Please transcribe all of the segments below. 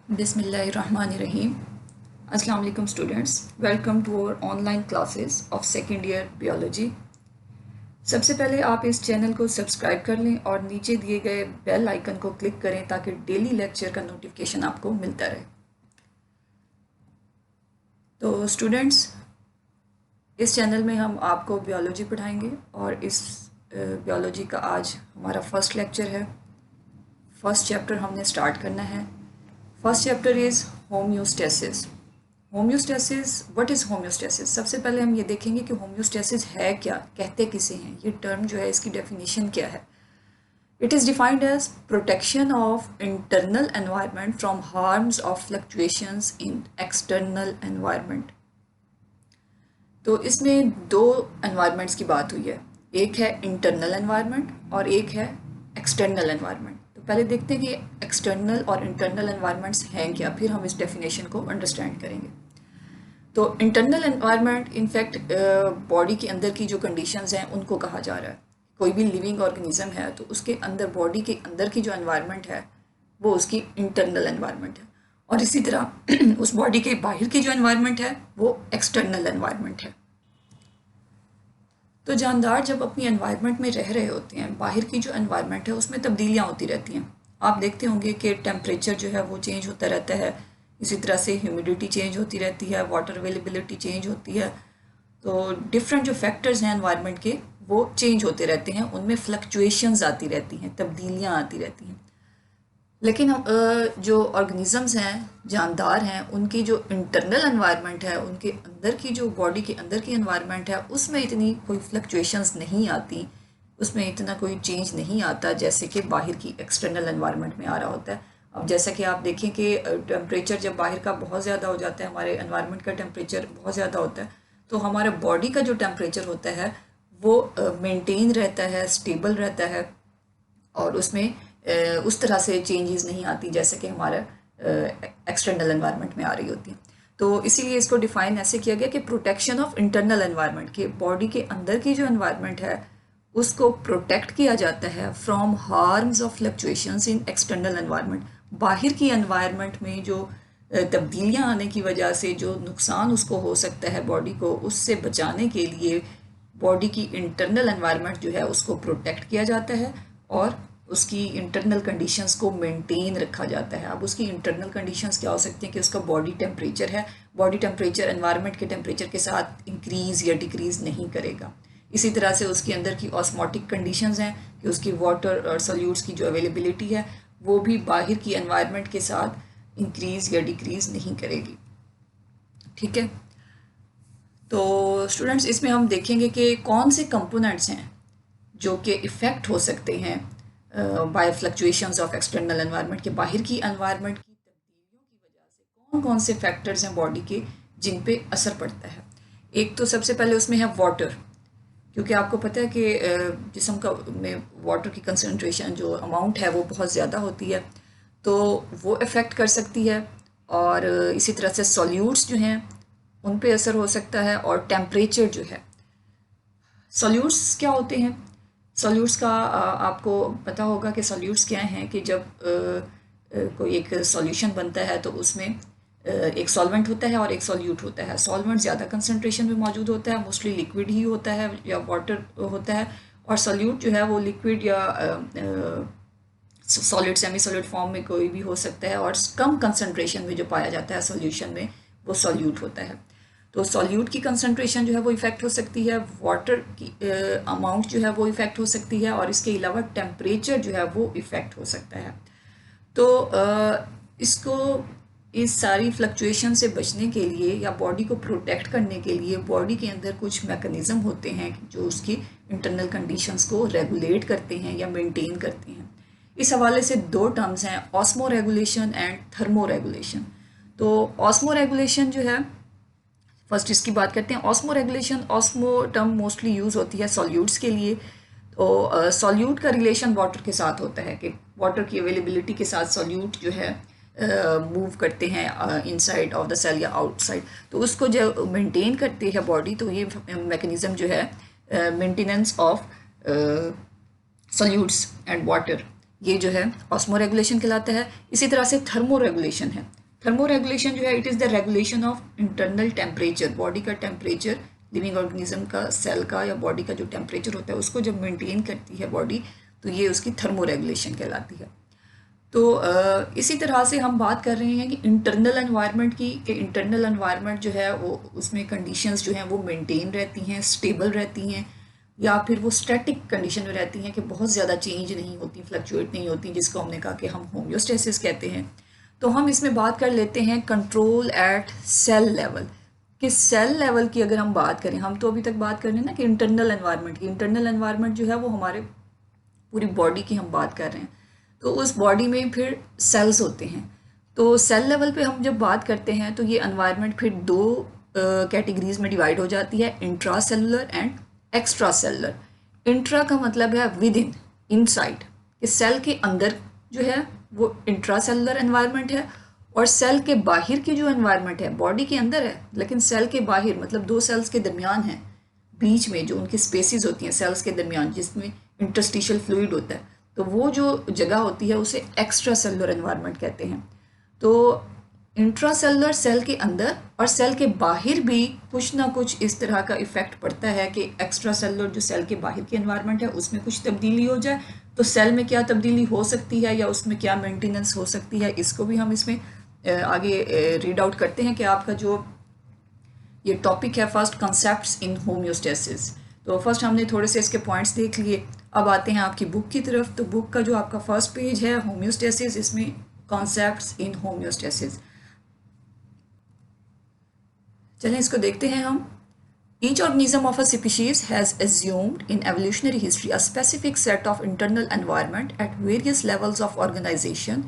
बिस्मिल्लाहिर्रहमानिर्रहीम। अस्सलाम वालेकुम students, welcome to our online classes of second year biology. सबसे पहले आप इस चैनल को सब्सक्राइब कर लें और नीचे दिए गए बेल आइकन को क्लिक करें ताकि डेली लेक्चर का नोटिफिकेशन आपको मिलता रहे। तो स्टूडेंट्स, इस चैनल में हम आपको बियोलॉजी पढ़ाएंगे और इस बियोलॉजी का आज हमारा फर्स्ट लेक्चर है। फर्स्ट चैप्टर हमने स्टार्ट करना है। First chapter is homeostasis. Homeostasis, what is homeostasis? सबसे पहले हम ये देखेंगे कि होम्योस्टेसिस है क्या, कहते किसे हैं, ये टर्म जो है इसकी डेफिनेशन क्या है। It is defined as protection of internal environment from harms of fluctuations in external environment. तो इसमें दो एनवायरनमेंट्स की बात हुई है, एक है इंटरनल एनवायरनमेंट और एक है एक्सटर्नल एनवायरनमेंट। तो पहले देखते हैं कि एक्सटर्नल और इंटरनल एनवायरनमेंट्स हैं क्या, फिर हम इस डेफिनेशन को अंडरस्टैंड करेंगे। तो इंटरनल एनवायरनमेंट इनफैक्ट बॉडी के अंदर की जो कंडीशंस हैं उनको कहा जा रहा है। कोई भी लिविंग ऑर्गेनिज्म है तो उसके अंदर, बॉडी के अंदर की जो एनवायरनमेंट है वो उसकी इंटरनल एनवायरनमेंट है, और इसी तरह उस बॉडी के बाहर की जो एनवायरनमेंट है वो एक्सटर्नल एनवायरनमेंट है। तो जानदार जब अपनी एनवायरनमेंट में रह रहे होते हैं, बाहर की जो एनवायरनमेंट है उसमें तब्दीलियाँ होती रहती हैं। आप देखते होंगे कि टेम्परेचर जो है वो चेंज होता रहता है, इसी तरह से ह्यूमिडिटी चेंज होती रहती है, वाटर अवेलेबिलिटी चेंज होती है। तो डिफरेंट जो फैक्टर्स हैं एनवायरनमेंट के वो चेंज होते रहते हैं, उनमें फ्लक्चुएशंस आती रहती हैं, तब्दीलियाँ आती रहती हैं। लेकिन जो ऑर्गेनिजम्स हैं, जानदार हैं, उनकी जो इंटरनल एनवायरनमेंट है, उनके अंदर की जो बॉडी के अंदर की एनवायरनमेंट है उसमें इतनी कोई फ्लक्चुएशंस नहीं आती, उसमें इतना कोई चेंज नहीं आता जैसे कि बाहर की एक्सटर्नल एनवायरनमेंट में आ रहा होता है। अब जैसा कि आप देखें कि टेम्परेचर जब बाहर का बहुत ज़्यादा हो जाता है, हमारे एनवायरनमेंट का टेम्परेचर बहुत ज़्यादा होता है, तो हमारे बॉडी का जो टेम्परेचर होता है वो मेंटेन रहता है, स्टेबल रहता है, और उसमें उस तरह से चेंजेस नहीं आती जैसे कि हमारा एक्सटर्नल एनवायरनमेंट में आ रही होती है। तो इसीलिए इसको डिफाइन ऐसे किया गया कि प्रोटेक्शन ऑफ इंटरनल एनवायरनमेंट, के बॉडी के अंदर की जो एनवायरनमेंट है उसको प्रोटेक्ट किया जाता है from harms of fluctuations in external environment. बाहर की एनवायरनमेंट में जो तब्दीलियाँ आने की वजह से जो नुकसान उसको हो सकता है बॉडी को, उससे बचाने के लिए बॉडी की इंटरनल एनवायरनमेंट जो है उसको प्रोटेक्ट किया जाता है और उसकी इंटरनल कंडीशंस को मेंटेन रखा जाता है। अब उसकी इंटरनल कंडीशंस क्या हो सकती हैं कि उसका बॉडी टेम्परेचर है, बॉडी टेम्परेचर एनवायरनमेंट के टेम्परेचर के साथ इंक्रीज़ या डिक्रीज़ नहीं करेगा। इसी तरह से उसके अंदर की ऑस्मोटिक कंडीशंस हैं कि उसकी वाटर और सॉल्यूट्स की जो अवेलेबिलिटी है वो भी बाहर की एनवायरनमेंट के साथ इंक्रीज़ या डिक्रीज़ नहीं करेगी। ठीक है, तो स्टूडेंट्स इसमें हम देखेंगे कि कौन से कंपोनेंट्स हैं जो कि इफ़ेक्ट हो सकते हैं by fluctuations of external environment, के बाहर की एनवायरनमेंट की तब्दीलियों की वजह से कौन कौन से फैक्टर्स हैं बॉडी के जिन पे असर पड़ता है। एक तो सबसे पहले उसमें है वाटर, क्योंकि आपको पता है कि जिस्म का में वाटर की कंसनट्रेशन जो अमाउंट है वो बहुत ज़्यादा होती है, तो वो इफ़ेक्ट कर सकती है। और इसी तरह से सॉल्यूट्स जो हैं उन पे असर हो सकता है, और टेम्परेचर जो है। सॉल्यूट्स क्या होते हैं? सॉल्यूट्स का आपको पता होगा कि सॉल्यूट्स क्या हैं, कि जब कोई एक सॉल्यूशन बनता है तो उसमें एक सॉल्वेंट होता है और एक सॉल्यूट होता है। सॉल्वेंट ज़्यादा कंसनट्रेशन में मौजूद होता है, मोस्टली लिक्विड ही होता है या वाटर होता है, और सॉल्यूट जो है वो लिक्विड या सॉलिड, सेमी सॉलिड फॉर्म में कोई भी हो सकता है, और कम कंसनट्रेशन में जो पाया जाता है सॉल्यूशन में वो सॉल्यूट होता है। तो सॉल्यूट की कंसनट्रेशन जो है वो इफ़ेक्ट हो सकती है, वाटर की अमाउंट जो है वो इफ़ेक्ट हो सकती है, और इसके अलावा टेम्परेचर जो है वो इफ़ेक्ट हो सकता है। तो इसको, इस सारी फ्लक्चुएशन से बचने के लिए या बॉडी को प्रोटेक्ट करने के लिए बॉडी के अंदर कुछ मैकेनिज़्म होते हैं जो उसकी इंटरनल कंडीशंस को रेगुलेट करते हैं या मेंटेन करते हैं। इस हवाले से दो टर्म्स हैं, osmo regulation and thermo regulation. तो ऑस्मो रेगुलेशन जो है, फर्स्ट इसकी बात करते हैं। Osmo regulation, osmo term mostly use होती है सॉल्यूट्स के लिए। तो सॉल्यूट का रिलेशन वाटर के साथ होता है कि वाटर की अवेलेबिलिटी के साथ सॉल्यूट जो है मूव करते हैं इनसाइड ऑफ द सेल या आउटसाइड, तो उसको जो मेंटेन करती है बॉडी। तो ये मैकेनिज़्म जो है maintenance of solutes and water, ये जो है ऑस्मो रेगुलेशन कहलाता है। इसी तरह से थर्मो रेगुलेशन है। थर्मो रेगुलेशन जो है it is the regulation of internal temperature, body का टेम्परेचर, लिविंग ऑर्गेनिज्म का, सेल का या बॉडी का जो टेम्परेचर होता है उसको जब मेंटेन करती है बॉडी, तो ये उसकी थर्मो रेगुलेशन कहलाती है। तो इसी तरह से हम बात कर रहे हैं कि इंटरनल एनवायरनमेंट की, कि इंटरनल एनवायरनमेंट जो है वो उसमें कंडीशंस जो हैं वो मेंटेन रहती हैं, स्टेबल रहती हैं, या फिर वो स्टैटिक कंडीशन में रहती हैं कि बहुत ज़्यादा चेंज नहीं होती, फ्लक्चुएट नहीं होती, जिसको हमने कहा कि हम होम्योस्टेसिस कहते हैं। तो हम इसमें बात कर लेते हैं कंट्रोल एट सेल लेवल, कि सेल लेवल की अगर हम बात करें, हम तो अभी तक बात कर रहे हैं ना कि इंटरनल एनवायरनमेंट की, इंटरनल एनवायरनमेंट जो है वो हमारे पूरी बॉडी की हम बात कर रहे हैं, तो उस बॉडी में फिर सेल्स होते हैं। तो सेल लेवल पे हम जब बात करते हैं तो ये एनवायरनमेंट फिर दो कैटेगरीज में डिवाइड हो जाती है, intra cellular and extra cellular. Intra का मतलब है विद इन, इनसाइड, कि सेल के अंदर जो है वो इंट्रा सेलुलर एनवायरनमेंट है, और सेल के बाहर की जो एनवायरनमेंट है, बॉडी के अंदर है लेकिन सेल के बाहर, मतलब दो सेल्स के दरमियान है, बीच में जो उनकी स्पेसिस होती हैं सेल्स के दरमियान, जिसमें इंटरस्टिशियल फ्लूइड होता है, तो वो जो जगह होती है उसे एक्स्ट्रा सेलुलर एनवायरनमेंट कहते हैं। तो इंट्रा सेलुलर सेल के अंदर और सेल के बाहर भी कुछ ना कुछ इस तरह का इफेक्ट पड़ता है कि एक्स्ट्रा सेलुलर जो सेल के बाहर की एनवायरनमेंट है उसमें कुछ तब्दीली हो जाए, तो सेल में क्या तब्दीली हो सकती है या उसमें क्या मेंटेनेंस हो सकती है, इसको भी हम इसमें आगे रीड आउट करते हैं कि आपका जो ये टॉपिक है फर्स्ट कॉन्सेप्ट्स इन होम्योस्टेसिस। तो फर्स्ट हमने थोड़े से इसके पॉइंट्स देख लिए, अब आते हैं आपकी बुक की तरफ। तो बुक का जो आपका फर्स्ट पेज है होम्योस्टेसिस, इसमें कॉन्सेप्ट्स इन होम्योस्टेसिस, चलें इसको देखते हैं हम। Each organism of a species has assumed in evolutionary history a specific set of internal environment at various levels of organization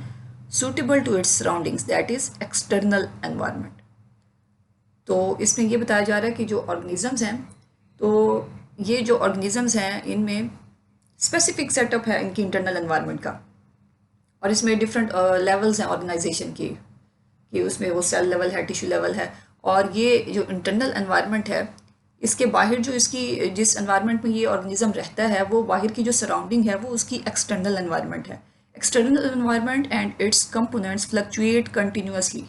suitable to its surroundings, that is external environment। तो इसमें ये बताया जा रहा है कि जो ऑर्गेनिजम्स हैं, तो ये जो ऑर्गेनिजम्स हैं इनमें स्पेसिफिक सेटअप है इनकी इंटरनल एनवायरनमेंट का, और इसमें डिफरेंट लेवल्स हैं ऑर्गेनाइजेशन की, कि उसमें वो सेल लेवल है, टिश्यू लेवल है, और ये जो इंटरनल एनवायरनमेंट है इसके बाहर जो इसकी जिस एनवायरनमेंट में ये ऑर्गेनिज्म रहता है वो बाहर की जो सराउंडिंग है वो उसकी एक्सटर्नल एनवायरनमेंट है। External environment and it's components fluctuate continuously.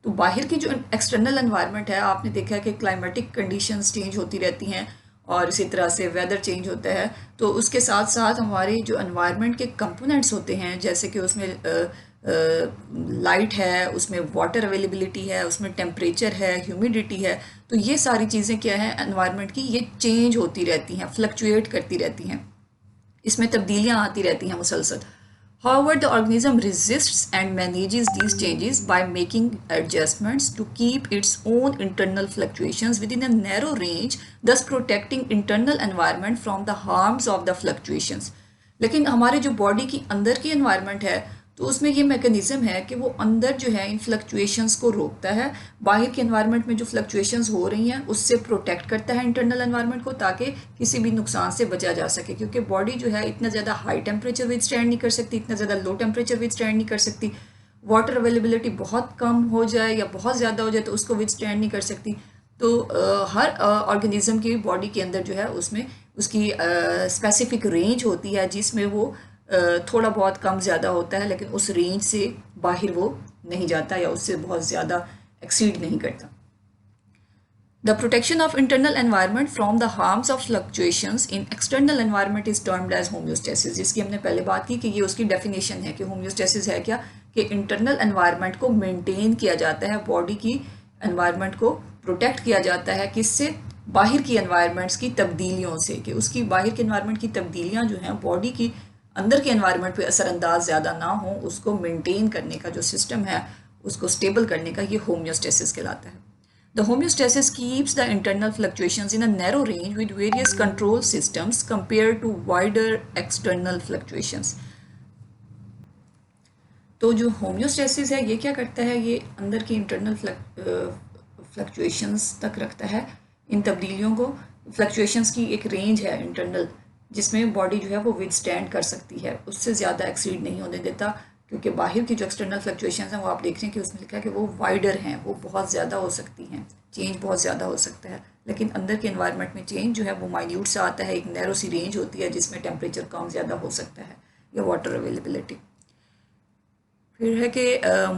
तो बाहर की जो एक्सटर्नल एनवायरनमेंट है, आपने देखा है कि क्लाइमेटिक कंडीशंस चेंज होती रहती हैं और इसी तरह से वेदर चेंज होता है, तो उसके साथ साथ हमारे जो एनवायरनमेंट के कंपोनेंट्स होते हैं, जैसे कि उसमें लाइट है, उसमें वाटर अवेलेबिलिटी है, उसमें टेम्परेचर है, ह्यूमिडिटी है, तो ये सारी चीज़ें क्या हैं एनवायरनमेंट की, ये चेंज होती रहती हैं, फ्लक्चुएट करती रहती हैं, इसमें तब्दीलियाँ आती रहती हैं मुसलसल। However, the organism resists and manages these changes by making adjustments to keep its own internal fluctuations within a narrow range, thus protecting internal environment from the harms of the fluctuations। लेकिन हमारे जो body की अंदर की environment है तो उसमें ये मैकेनिज्म है कि वो अंदर जो है इन फ्लक्चुएशंस को रोकता है, बाहर के एनवायरनमेंट में जो फ्लक्चुएशंस हो रही हैं उससे प्रोटेक्ट करता है इंटरनल एनवायरनमेंट को, ताकि किसी भी नुकसान से बचा जा सके, क्योंकि बॉडी जो है इतना ज़्यादा हाई टेम्परेचर विद स्टैंड नहीं कर सकती, इतना ज़्यादा लो टेम्परेचर विद स्टैंड नहीं कर सकती, वाटर अवेलेबिलिटी बहुत कम हो जाए या बहुत ज़्यादा हो जाए तो उसको विद स्टैंड नहीं कर सकती। तो हर ऑर्गेनिज्म की बॉडी के अंदर जो है उसमें उसकी स्पेसिफिक रेंज होती है जिसमें वो थोड़ा बहुत कम ज़्यादा होता है, लेकिन उस रेंज से बाहर वो नहीं जाता या उससे बहुत ज़्यादा एक्सीड नहीं करता। The protection of internal environment from the harms of fluctuations in external environment is termed as homeostasis, जिसकी हमने पहले बात की कि ये उसकी डेफिनेशन है कि होम्योस्टेसिस है क्या, कि इंटरनल एनवायरनमेंट को मेंटेन किया जाता है, बॉडी की एनवायरनमेंट को प्रोटेक्ट किया जाता है, किससे, बाहर की एनवायरनमेंट्स की तब्दीलियों से, कि उसकी बाहर के एनवायरनमेंट की तब्दीलियाँ जो हैं बॉडी की अंदर के एनवायरनमेंट पे असरअंदाज ज़्यादा ना हो, उसको मेंटेन करने का जो सिस्टम है, उसको स्टेबल करने का, ये होम्योस्टेसिस कहलाता है। The homeostasis keeps the internal fluctuations in a narrow range with various control systems compared to wider external fluctuations। तो जो होम्योस्टेसिस है ये क्या करता है, ये अंदर की इंटरनल फ्लक्चुएशंस तक रखता है इन तब्दीलियों को। फ्लक्चुएशंस की एक रेंज है इंटरनल जिसमें बॉडी जो है वो विदस्टैंड कर सकती है, उससे ज़्यादा एक्सीड नहीं होने देता, क्योंकि बाहर की जो एक्सटर्नल फ्लक्चुएशंस हैं वो आप देख रहे हैं कि उसमें लिखा है कि वो वाइडर हैं, वो बहुत ज़्यादा हो सकती हैं, चेंज बहुत ज़्यादा हो सकता है, लेकिन अंदर के एनवायरनमेंट में चेंज जो है वो माइन्यूट सा आता है, एक नैरो सी रेंज होती है जिसमें टेम्परेचर कम ज़्यादा हो सकता है या वाटर अवेलेबिलिटी। फिर है कि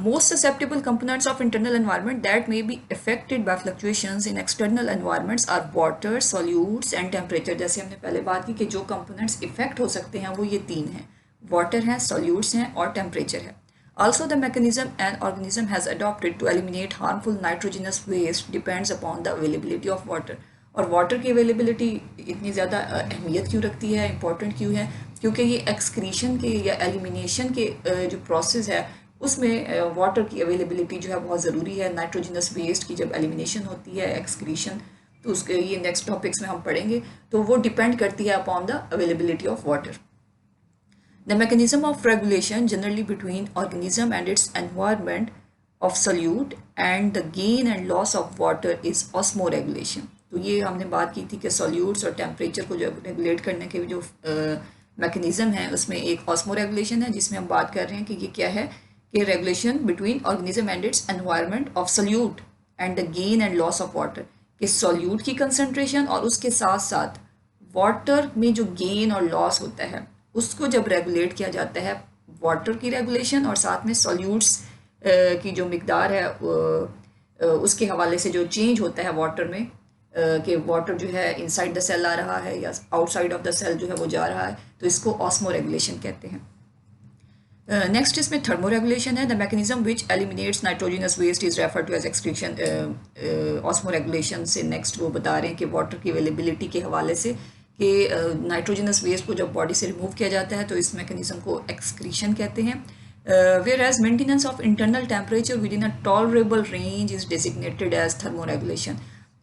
most susceptible components of internal environment that may be affected by fluctuations in external environments are water, solutes and temperature. जैसे हमने पहले बात की कि जो कंपोनेंट्स इफेक्ट हो सकते हैं वो ये तीन हैं, वाटर हैं, सॉल्यूट्स हैं और टेम्परेचर है। Also, the mechanism an organism has adopted to eliminate harmful nitrogenous waste depends upon the availability of water. और वाटर की अवेलेबिलिटी इतनी ज़्यादा अहमियत क्यों रखती है, इम्पॉर्टेंट क्यों है? क्योंकि ये एक्सक्रीशन के या एलिमिनेशन के जो प्रोसेस है उसमें वाटर की अवेलेबिलिटी जो है बहुत ज़रूरी है। नाइट्रोजनस वेस्ट की जब एलिमिनेशन होती है, एक्सक्रीशन, तो उसके ये नेक्स्ट टॉपिक्स में हम पढ़ेंगे, तो वो डिपेंड करती है upon the availability of water. The mechanism of regulation generally between organism and its environment of solute and the gain and loss of water is osmoregulation. तो ये हमने बात की थी कि सॉल्यूट्स और टेम्परेचर को जो रेगुलेट करने के जो मैकेनिज्म है उसमें एक ऑस्मो रेगुलेशन है, जिसमें हम बात कर रहे हैं कि ये क्या है कि regulation between organism and it's environment of solute and the gain and loss of water, कि सॉल्यूट की कंसनट्रेशन और उसके साथ साथ वाटर में जो गेन और लॉस होता है उसको जब रेगुलेट किया जाता है, वाटर की रेगुलेशन और साथ में सॉल्यूट्स की जो मिकदार है उसके हवाले से जो चेंज होता है वाटर में, कि वाटर जो है इनसाइड द सेल आ रहा है या आउटसाइड ऑफ द सेल जो है वो जा रहा है, तो इसको ऑस्मो रेगुलेशन कहते हैं। नेक्स्ट इसमें थर्मो रेगुलेशन है। The mechanism which eliminates nitrogenous waste is refer to as excretion. Osmoregulation से नेक्स्ट वो बता रहे हैं कि वाटर की अवेलेबिलिटी के हवाले से कि नाइट्रोजनस वेस्ट को जब बॉडी से रिमूव किया जाता है तो इस मैकेनिज्म को एक्सक्रीशन कहते हैं। Whereas maintenance of internal temperature within a tolerable range is designated as thermoregulation.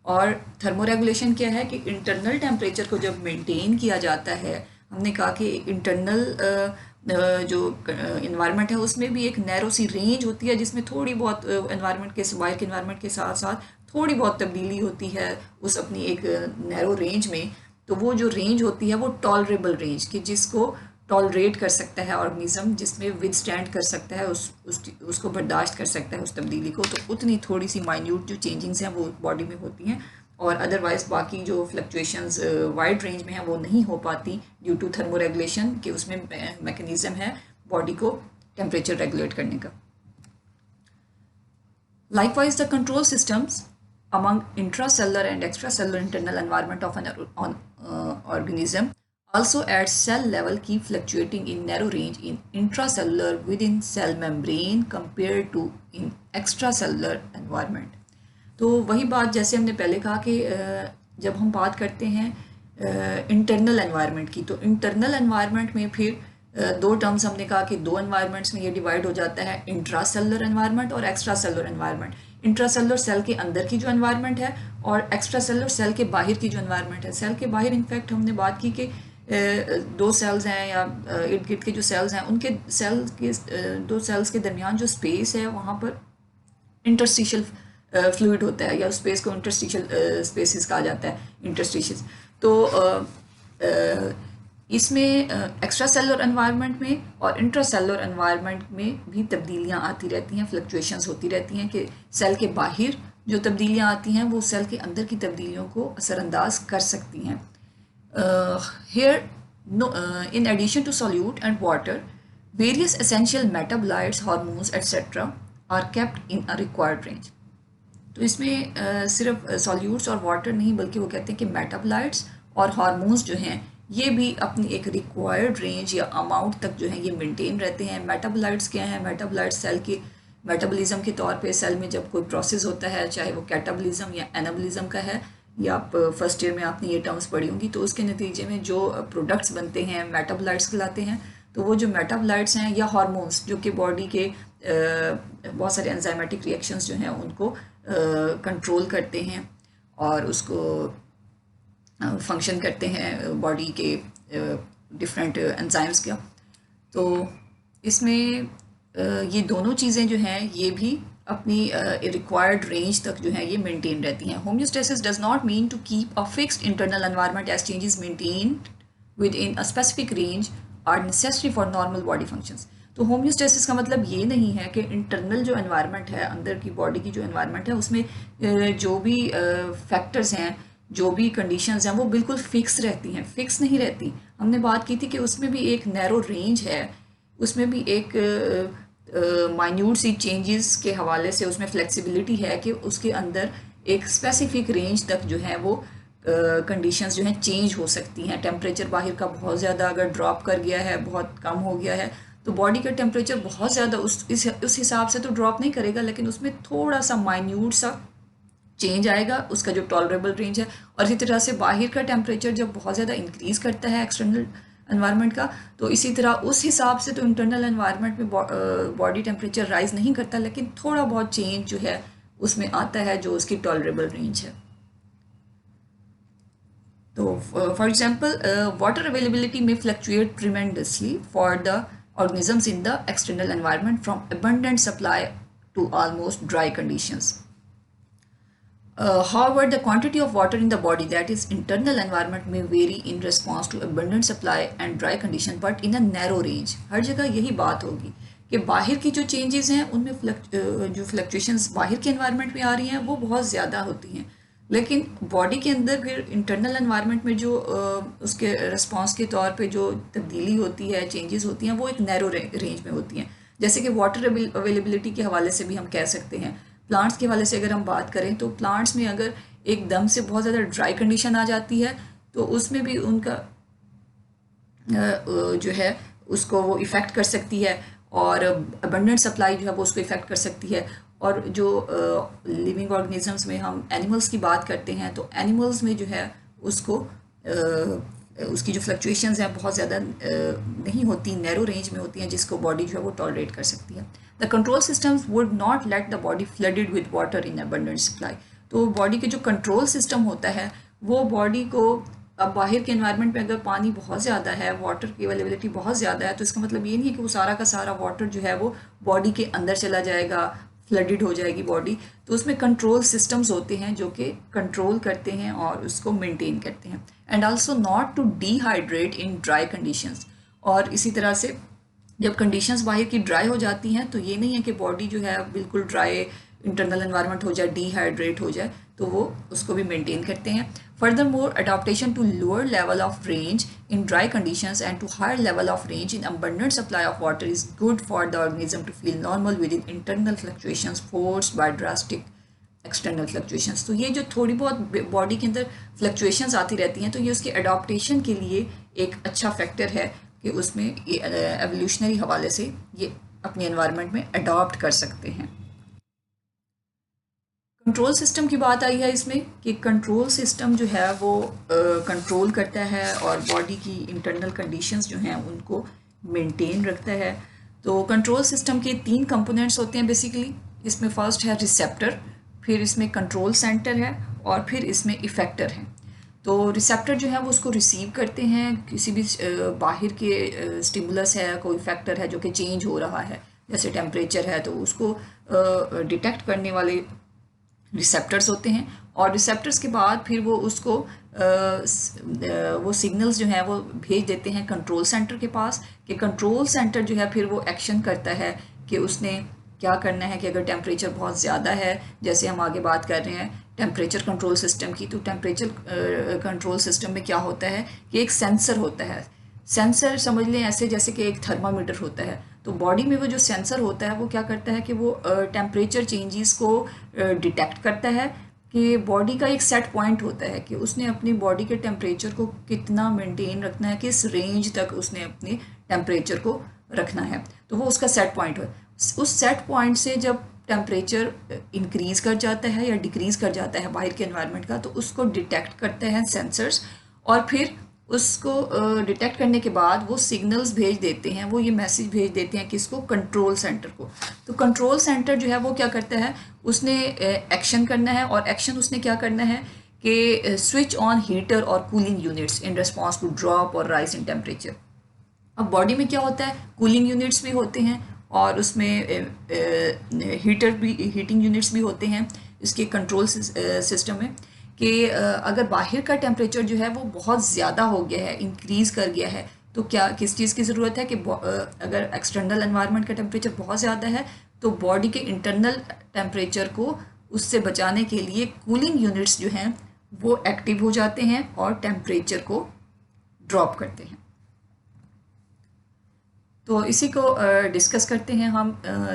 और थर्मो रेगुलेशन क्या है कि इंटरनल टेम्परेचर को जब मेंटेन किया जाता है, हमने कहा कि इंटरनल जो इन्वायरमेंट है उसमें भी एक नैरो सी रेंज होती है जिसमें थोड़ी बहुत इन्वायरमेंट के बाहर के इन्वायरमेंट के साथ साथ थोड़ी बहुत तब्दीली होती है उस अपनी एक नैरो रेंज में। तो वो जो रेंज होती है वो टॉलरेबल रेंज, कि जिसको टॉलरेट कर सकता है ऑर्गेनिज्म, जिसमें विद स्टैंड कर सकता है, उसको बर्दाश्त कर सकता है उस तब्दीली को, तो उतनी थोड़ी सी माइन्यूट जो चेंजिंग्स हैं वो बॉडी में होती हैं, और अदरवाइज बाकी जो फ्लक्चुएशंस वाइड रेंज में हैं वो नहीं हो पाती ड्यू टू थर्मो रेगुलेशन, कि उसमें मैकेनिज्म है बॉडी को टेम्परेचर रेगुलेट करने का। Likewise, the control systems among intracellular and extracellular internal environment of an organism also at cell level keep fluctuating in narrow range in intracellular within cell membrane compared to in extracellular environment। तो वही बात जैसे हमने पहले कहा कि जब हम बात करते हैं इंटरनल एनवायरनमेंट की, तो इंटरनल एनवायरनमेंट में फिर दो टर्म्स हमने कहा कि दो एनवायरनमेंट्स में ये डिवाइड हो जाता है, इंट्रासेलुलर एनवायरनमेंट और extracellular environment. Intracellular cell के अंदर की जो एनवायरनमेंट है और एक्स्ट्रा सेलुलर सेल के बाहर की जो एनवायरनमेंट है। सेल के बाहर इनफैक्ट हमने बात की कि दो सेल्स हैं या इर्द गिर्द के जो सेल्स हैं उनके सेल्स के दो सेल्स के दरमियान जो स्पेस है वहाँ पर इंटरस्टिशियल फ्लूइड होता है, या उस स्पेस को इंटरस्टिशियल स्पेसिस कहा जाता है, इंटरस्टिशियस। तो इसमें एक्स्ट्रा सेलुलर एनवायरनमेंट में और इंट्रासेलुलर एनवायरनमेंट में भी तब्दीलियाँ आती रहती हैं, फ्लक्चुएशंस होती रहती हैं, कि सेल के बाहर जो तब्दीलियाँ आती हैं वो सेल के अंदर की तब्दीलियों को असरअंदाज कर सकती हैं। Here, in addition to solute and water, various essential metabolites, hormones, etc. are kept in a required range. तो इसमें सिर्फ सॉल्यूट्स और वाटर नहीं, बल्कि वो कहते हैं कि मेटाबोलाइट्स और हार्मोन्स जो हैं ये भी अपनी एक रिक्वायर्ड रेंज या अमाउंट तक जो है ये मेंटेन रहते हैं। मेटाबोलाइट्स क्या हैं? मेटाबोलाइट्स सेल के मेटाबॉलिज्म के तौर पे सेल में जब कोई प्रोसेस होता है, चाहे वो कैटाबॉलिज्म या एनाबॉलिज्म का है, या आप फर्स्ट ईयर में आपने ये टर्म्स पढ़ी होंगी, तो उसके नतीजे में जो प्रोडक्ट्स बनते हैं मेटाबोलाइट्स कहलाते हैं। तो वो जो मेटाबोलाइट्स हैं या हार्मोन्स जो कि बॉडी के बहुत सारे एंजाइमेटिक रिएक्शंस जो हैं उनको कंट्रोल करते हैं और उसको फंक्शन करते हैं बॉडी के डिफरेंट एंजाइम्स का। तो इसमें ये दोनों चीज़ें जो हैं ये भी अपनी रिक्वायर्ड रेंज तक जो है ये मेंटेन रहती हैं। Homeostasis does not mean to keep a fixed internal environment as changes maintained within a specific range are necessary for normal body functions. तो होम्योस्टेसिस का मतलब ये नहीं है कि इंटरनल जो एनवायरनमेंट है, अंदर की बॉडी की जो एनवायरनमेंट है, उसमें जो भी फैक्टर्स हैं, जो भी कंडीशंस हैं वो बिल्कुल फिक्स रहती हैं। फिक्स नहीं रहती। हमने बात की थी कि उसमें भी एक नैरो रेंज है, उसमें भी एक माइन्यूट सी चेंजेस के हवाले से उसमें फ्लेक्सिबिलिटी है कि उसके अंदर एक स्पेसिफिक रेंज तक जो है वो कंडीशंस जो हैं चेंज हो सकती हैं। टेम्परेचर बाहर का बहुत ज़्यादा अगर ड्रॉप कर गया है, बहुत कम हो गया है, तो बॉडी का टेम्परेचर बहुत ज़्यादा उस हिसाब से तो ड्रॉप नहीं करेगा, लेकिन उसमें थोड़ा सा माइन्यूट सा चेंज आएगा, उसका जो टॉलरेबल रेंज है। और इसी तरह से बाहर का टेम्परेचर जब बहुत ज़्यादा इंक्रीज़ करता है एक्सटर्नल एनवायरनमेंट का, तो इसी तरह उस हिसाब से तो इंटरनल एनवायरनमेंट में बॉडी टेम्परेचर राइज नहीं करता, लेकिन थोड़ा बहुत चेंज जो है उसमें आता है जो उसकी टॉलरेबल रेंज है। तो फॉर एग्जांपल वाटर अवेलेबिलिटी में fluctuate tremendously for the organisms in the external environment from abundant supply to almost dry conditions. However, the quantity of water in the body, that is internal environment, may vary in response to abundant supply and dry condition, but in a narrow range. हर जगह यही बात होगी कि बाहर की जो changes हैं उनमें जो फ्लक्चुएशंस बाहर के एनवायरनमेंट में आ रही हैं वो बहुत ज़्यादा होती हैं, लेकिन बॉडी के अंदर फिर इंटरनल एनवायरनमेंट में जो उसके रिस्पांस के तौर पे जो तब्दीली होती है, चेंजेस होती हैं, वो एक नैरो रेंज में होती हैं। जैसे कि वाटर अवेलेबिलिटी के हवाले से भी हम कह सकते हैं। प्लांट्स के हवाले से अगर हम बात करें तो प्लांट्स में अगर एकदम से बहुत ज़्यादा ड्राई कंडीशन आ जाती है तो उसमें भी उनका जो है उसको वो इफ़ेक्ट कर सकती है, और अबंडेंट सप्लाई जो है वो उसको इफ़ेक्ट कर सकती है। और जो लिविंग ऑर्गेनिजम्स में हम एनिमल्स की बात करते हैं तो एनिमल्स में जो है उसको उसकी जो फ्लक्चुएशंस हैं बहुत ज़्यादा नहीं होती, नैरो रेंज में होती हैं, जिसको बॉडी जो है वो टॉलरेट कर सकती है। The control systems would not let the body flooded with water in abundant supply. तो बॉडी के जो कंट्रोल सिस्टम होता है वो बॉडी को, अब बाहर के एनवायरनमेंट में अगर पानी बहुत ज़्यादा है, वाटर की अवेलेबिलिटी बहुत ज़्यादा है, तो इसका मतलब ये नहीं है कि वो सारा का सारा वाटर जो है वो बॉडी के अंदर चला जाएगा, फ्लडेड हो जाएगी बॉडी। तो उसमें कंट्रोल सिस्टम्स होते हैं जो कि कंट्रोल करते हैं और उसको मेंटेन करते हैं। And also not to dehydrate in dry conditions. और इसी तरह से जब कंडीशंस बाहर की ड्राई हो जाती हैं तो ये नहीं है कि बॉडी जो है बिल्कुल ड्राई इंटरनल एनवायरनमेंट हो जाए, डिहाइड्रेट हो जाए, तो वो उसको भी मेंटेन करते हैं। Furthermore adaptation to lower level of range in dry conditions and to higher level of range in abundant supply of water is good for the organism to feel normal within internal fluctuations forced by drastic external fluctuations. तो ये जो थोड़ी बहुत body के अंदर fluctuations आती रहती हैं तो ये उसके अडॉप्टेशन के लिए एक अच्छा फैक्टर है कि उसमें एवोल्यूशनरी हवाले से ये अपने एनवायरनमेंट में अडॉप्ट कर सकते हैं। कंट्रोल सिस्टम की बात आई है इसमें कि कंट्रोल सिस्टम जो है वो कंट्रोल करता है और बॉडी की इंटरनल कंडीशंस जो हैं उनको मेंटेन रखता है। तो कंट्रोल सिस्टम के 3 कंपोनेंट्स होते हैं बेसिकली। इसमें फर्स्ट है रिसेप्टर, फिर इसमें कंट्रोल सेंटर है और फिर इसमें इफेक्टर है। तो रिसेप्टर जो है वो उसको रिसीव करते हैं, किसी भी बाहर के स्टिमुलस है, कोई फैक्टर है जो कि चेंज हो रहा है, जैसे टेम्परेचर है, तो उसको डिटेक्ट करने वाले रिसेप्टर्स होते हैं। और रिसेप्टर्स के बाद फिर वो उसको वो सिग्नल्स जो हैं वो भेज देते हैं कंट्रोल सेंटर के पास, कि कंट्रोल सेंटर जो है फिर वो एक्शन करता है कि उसने क्या करना है। कि अगर टेम्परेचर बहुत ज़्यादा है, जैसे हम आगे बात कर रहे हैं टेम्परेचर कंट्रोल सिस्टम की, तो टेम्परेचर कंट्रोल सिस्टम में क्या होता है कि एक सेंसर होता है। सेंसर समझ लें ऐसे जैसे कि एक थर्मामीटर होता है। तो बॉडी में वो जो सेंसर होता है वो क्या करता है कि वो टेम्परेचर चेंजेस को डिटेक्ट करता है, कि बॉडी का एक सेट पॉइंट होता है कि उसने अपनी बॉडी के टेम्परेचर को कितना मेंटेन रखना है, किस रेंज तक उसने अपने टेम्परेचर को रखना है, तो वो उसका सेट पॉइंट है। उस सेट पॉइंट से जब टेम्परेचर इंक्रीज़ कर जाता है या डिक्रीज़ कर जाता है बाहर के एनवायरनमेंट का, तो उसको डिटेक्ट करते हैं सेंसर्स, और फिर उसको डिटेक्ट करने के बाद वो सिग्नल्स भेज देते हैं, वो ये मैसेज भेज देते हैं किसको, कंट्रोल सेंटर को। तो कंट्रोल सेंटर जो है वो क्या करता है, उसने एक्शन करना है, और एक्शन उसने क्या करना है कि स्विच ऑन हीटर और cooling units in response to drop और राइज इन टेम्परेचर। अब बॉडी में क्या होता है, कूलिंग यूनिट्स भी होते हैं और उसमें हीटिंग यूनिट्स भी होते हैं इसके कंट्रोल सिस्टम में, कि अगर बाहर का टेम्परेचर जो है वो बहुत ज़्यादा हो गया है, इंक्रीज़ कर गया है, तो क्या किस चीज़ की ज़रूरत है कि अगर एक्सटर्नल एनवायरनमेंट का टेम्परेचर बहुत ज़्यादा है तो बॉडी के इंटरनल टेम्परेचर को उससे बचाने के लिए कूलिंग यूनिट्स जो हैं वो एक्टिव हो जाते हैं और टेम्परेचर को ड्रॉप करते हैं। तो इसी को डिस्कस करते हैं हम।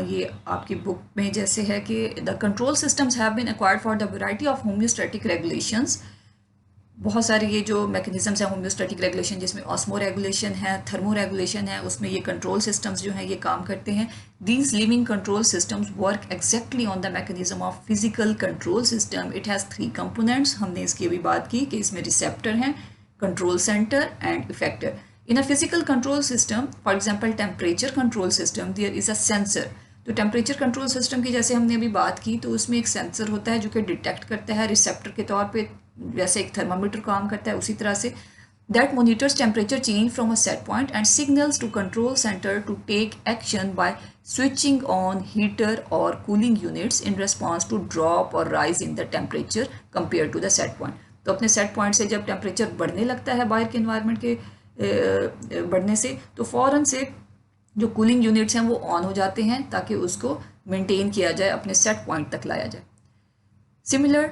ये आपकी बुक में जैसे है कि the control systems have been acquired for the variety of homeostatic regulations. बहुत सारे ये जो मैकेनिज्म्स हैं होम्योस्टैटिक रेगुलेशन, जिसमें ऑस्मो रेगुलेशन है, थर्मो रेगुलेशन है, उसमें ये कंट्रोल सिस्टम्स जो हैं ये काम करते हैं। These living control systems work exactly on the mechanism of physical control system. It has 3 components. हमने इसकी अभी बात की कि इसमें रिसेप्टर हैं, control centre and effector. In a physical control system, for example temperature control system, there is a sensor. तो temperature control system की जैसे हमने अभी बात की, तो उसमें एक सेंसर होता है जो कि डिटेक्ट करता है रिसेप्टर के तौर पे, जैसे एक थर्मामीटर काम करता है उसी तरह से, that monitors temperature change from a set point and signals to control center to take action by switching on heater or cooling units in response to drop or rise in the temperature compared to the set point. तो अपने set point से जब temperature बढ़ने लगता है बाहर के environment के बढ़ने से, तो फ़ौरन से जो कूलिंग यूनिट्स हैं वो ऑन हो जाते हैं ताकि उसको मेंटेन किया जाए, अपने सेट पॉइंट तक लाया जाए। Similar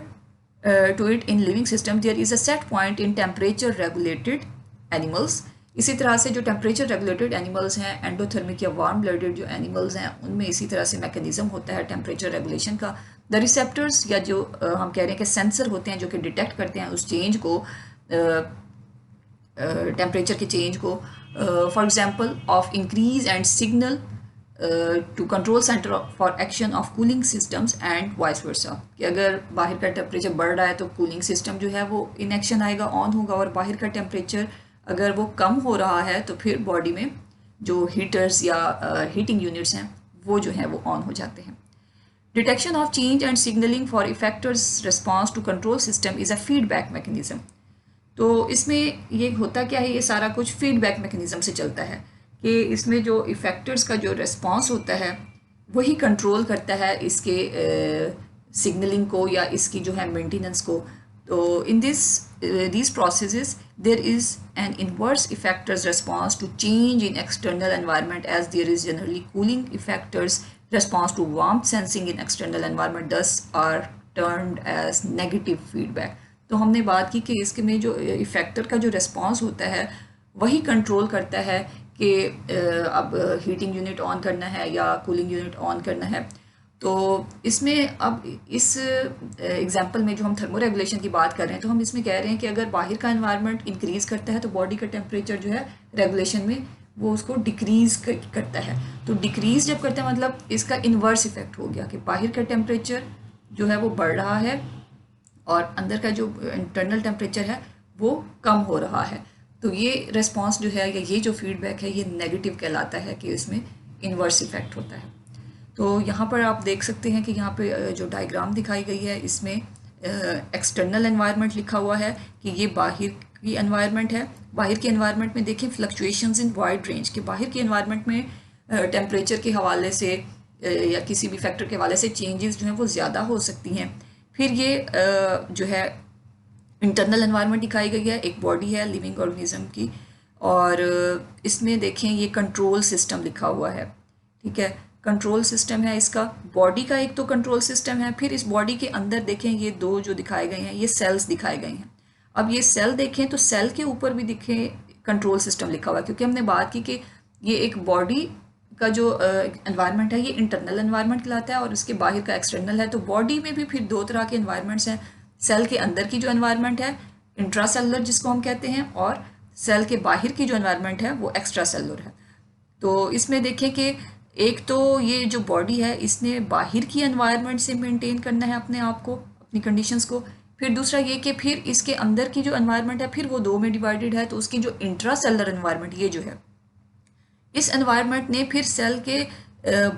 to it in living system, there is a set point in temperature regulated animals. इसी तरह से जो टेम्परेचर रेगुलेटेड एनिमल्स हैं, एंडोथर्मिक या वार्म ब्लडेड जो एनिमल्स हैं, उनमें इसी तरह से मैकेनिज्म होता है टेम्परेचर रेगुलेशन का। द रिसेप्टर्स या जो हम कह रहे हैं कि सेंसर होते हैं जो कि डिटेक्ट करते हैं उस चेंज को, टेम्परेचर के चेंज को, for example of increase and signal to control centre for action of cooling systems and vice versa, कि अगर बाहर का टेम्परेचर बढ़ रहा है तो कूलिंग सिस्टम जो है वो इन एक्शन आएगा, ऑन होगा, और बाहर का टेम्परेचर अगर वो कम हो रहा है तो फिर बॉडी में जो हीटर्स या हीटिंग यूनिट्स हैं वो जो हैं वो ऑन हो जाते हैं। Detection of change and signalling for effectors response to control system is a feedback mechanism. तो इसमें ये होता क्या है, ये सारा कुछ फीडबैक मैकेनिज्म से चलता है कि इसमें जो इफेक्टर्स का जो रिस्पांस होता है वही कंट्रोल करता है इसके सिग्नलिंग को या इसकी जो है मेंटेनेंस को। तो इन these processes there is an inverse effectors response to change in external environment, as there is generally cooling effectors response to warmth sensing in external environment, thus are termed as negative feedback। तो हमने बात की कि इसके में जो effector का जो रिस्पांस होता है वही कंट्रोल करता है कि अब हीटिंग यूनिट ऑन करना है या कूलिंग यूनिट ऑन करना है। तो इसमें अब इस एग्जांपल में जो हम थर्मो रेगुलेशन की बात कर रहे हैं, तो हम इसमें कह रहे हैं कि अगर बाहर का एनवायरनमेंट इंक्रीज़ करता है तो बॉडी का टेम्परेचर जो है रेगुलेशन में वो उसको डिक्रीज़ करता है। तो डिक्रीज़ जब करता है मतलब इसका इन्वर्स इफेक्ट हो गया कि बाहर का टेम्परेचर जो है वो बढ़ रहा है और अंदर का जो इंटरनल टेम्परेचर है वो कम हो रहा है। तो ये रिस्पांस जो है या ये जो फीडबैक है ये नेगेटिव कहलाता है कि इसमें इन्वर्स इफेक्ट होता है। तो यहाँ पर आप देख सकते हैं कि यहाँ पे जो डायग्राम दिखाई गई है इसमें एक्सटर्नल एनवायरनमेंट लिखा हुआ है कि ये बाहर की एनवायरनमेंट है। बाहर के एनवायरनमेंट में देखें फ्लक्चुएशंस इन वाइड रेंज, कि बाहर के एनवायरनमेंट में टेम्परेचर के हवाले से या किसी भी फैक्टर के हवाले से चेंजेस जो हैं वो ज़्यादा हो सकती हैं। फिर ये जो है इंटरनल एनवायरनमेंट दिखाई गई है, एक बॉडी है लिविंग ऑर्गेनिज्म की, और इसमें देखें ये कंट्रोल सिस्टम लिखा हुआ है, ठीक है, कंट्रोल सिस्टम है इसका। बॉडी का एक तो कंट्रोल सिस्टम है, फिर इस बॉडी के अंदर देखें ये दो जो दिखाए गए हैं ये सेल्स दिखाए गए हैं। अब ये सेल देखें तो सेल के ऊपर भी देखें कंट्रोल सिस्टम लिखा हुआ है, क्योंकि हमने बात की कि ये एक बॉडी का जो एनवायरनमेंट है ये इंटरनल एनवायरनमेंट कहलाता है और इसके बाहर का एक्सटर्नल है। तो बॉडी में भी फिर दो तरह के एनवायरनमेंट्स हैं, सेल के अंदर की जो एनवायरनमेंट है इंट्रासेलुलर जिसको हम कहते हैं, और सेल के बाहर की जो एनवायरनमेंट है वो एक्स्ट्रा सेलुलर है। तो इसमें देखें कि एक तो ये जो बॉडी है इसने बाहर की एनवायरनमेंट से मेंटेन करना है अपने आप को, अपनी कंडीशंस को। फिर दूसरा ये कि फिर इसके अंदर की जो एनवायरनमेंट है फिर वो दो में डिवाइडेड है, तो उसकी जो इंट्रासेलुलर एनवायरनमेंट ये जो है इस एनवायरनमेंट ने फिर सेल के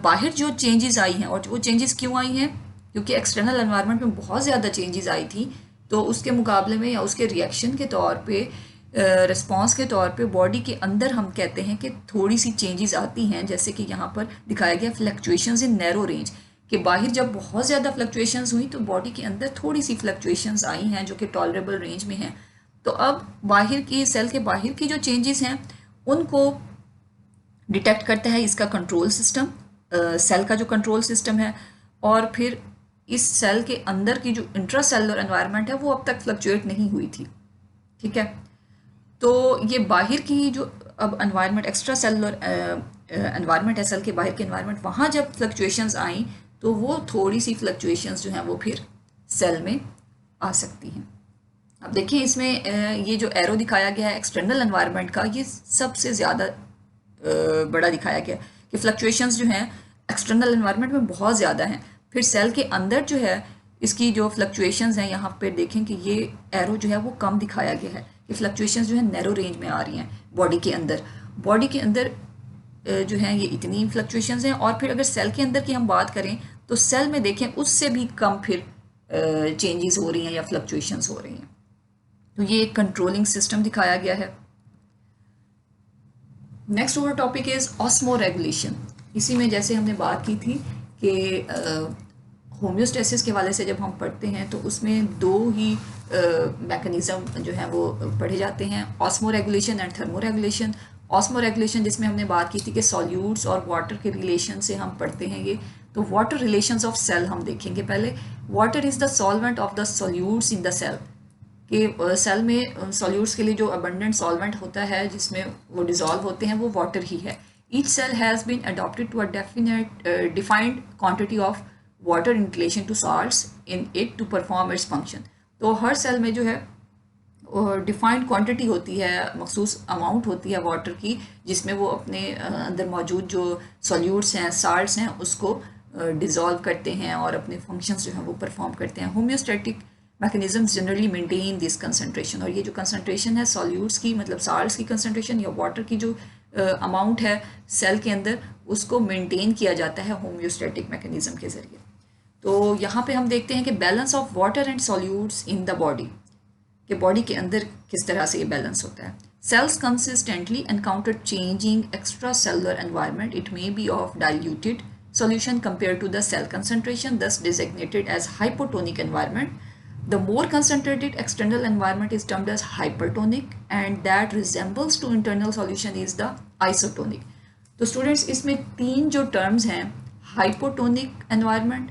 बाहर जो चेंजेस आई हैं, और वो चेंजेस क्यों आई हैं, क्योंकि एक्सटर्नल एनवायरनमेंट में बहुत ज़्यादा चेंजेस आई थी, तो उसके मुकाबले में या उसके रिएक्शन के तौर पे रिस्पांस के तौर पे बॉडी के अंदर हम कहते हैं कि थोड़ी सी चेंजेस आती हैं, जैसे कि यहाँ पर दिखाया गया फ्लक्चुएशंस इन नैरो रेंज, कि बाहर जब बहुत ज़्यादा फ्लक्चुएशंस हुई तो बॉडी के अंदर थोड़ी सी फ्लक्चुएशंस आई हैं जो कि टॉलरेबल रेंज में हैं। तो अब बाहर की सेल के बाहर की जो चेंजेस हैं उनको डिटेक्ट करता है इसका कंट्रोल सिस्टम, सेल का जो कंट्रोल सिस्टम है, और फिर इस सेल के अंदर की जो इंट्रासेलुलर एनवायरनमेंट है वो अब तक फ्लक्चुएट नहीं हुई थी, ठीक है। तो ये बाहर की जो अब एनवायरनमेंट एक्स्ट्रा सेलुलर एनवायरनमेंट है, सेल के बाहर के एनवायरनमेंट, वहाँ जब फ्लक्चुएशंस आई तो वो थोड़ी सी फ्लक्चुएशंस जो हैं वो फिर सेल में आ सकती हैं। अब देखिए इसमें ये जो एरो दिखाया गया है एक्सटर्नल एनवायरनमेंट का, ये सबसे ज़्यादा बड़ा दिखाया गया कि फ्लक्चुएशंस जो हैं एक्सटर्नल एनवायरनमेंट में बहुत ज़्यादा हैं। फिर सेल के अंदर जो है इसकी जो फ्लक्चुएशंस हैं, यहाँ पे देखें कि ये एरो जो है वो कम दिखाया गया है कि फ्लक्चुएशंस जो है नैरो रेंज में आ रही हैं बॉडी के अंदर। बॉडी के अंदर जो है ये इतनी फ्लक्चुएशंस हैं, और फिर अगर सेल के अंदर की हम बात करें तो सेल में देखें उससे भी कम फिर चेंजेस हो रही हैं या फ्लक्चुएशंस हो रही हैं। तो ये एक कंट्रोलिंग सिस्टम दिखाया गया है। Next over topic is osmo regulation. इसी में जैसे हमने बात की थी कि होम्योस्टेसिस के वाले से जब हम पढ़ते हैं तो उसमें दो ही मैकेनिज़्म जो है वो पढ़े जाते हैं, osmo regulation and thermo regulation. Osmo regulation जिसमें हमने बात की थी कि सॉल्यूट्स और वाटर के रिलेशन से हम पढ़ते हैं ये, तो वाटर रिलेशंस ऑफ सेल हम देखेंगे पहले। Water is the solvent of the solutes in the cell, कि सेल में सॉल्यूट्स के लिए जो अबंडेंट सॉल्वेंट होता है जिसमें वो डिज़ोल्व होते हैं वो वाटर ही है। Each cell has been adapted to a defined quantity of water in relation to salts in it to perform its function. तो हर सेल में जो है डिफाइंड क्वांटिटी होती है, मखसूस अमाउंट होती है वाटर की, जिसमें वो अपने अंदर मौजूद जो सॉल्यूट्स हैं, साल्ट्स हैं, उसको डिज़ोल्व करते हैं और अपने फंक्शंस जो हैं वो परफॉर्म करते हैं। Homeostatic mechanisms generally maintain this concentration, और ये जो कंसंट्रेशन है सॉल्यूट्स की, मतलब साल्ट्स की कंसंट्रेशन या वाटर की जो अमाउंट है सेल के अंदर, उसको मेंटेन किया जाता है होम्योस्टैटिक मैकेनिज्म के ज़रिए। तो यहाँ पे हम देखते हैं कि balance of water and solutes in the body, कि बॉडी के अंदर किस तरह से ये बैलेंस होता है। Cells consistently encounter changing extracellular environment, it may be of diluted solution compared to the cell concentration, thus designated as hypotonic environment. The more concentrated external environment is termed as hypertonic, and that resembles to internal solution is the isotonic. तो students इसमें तीन जो terms हैं, hypotonic environment,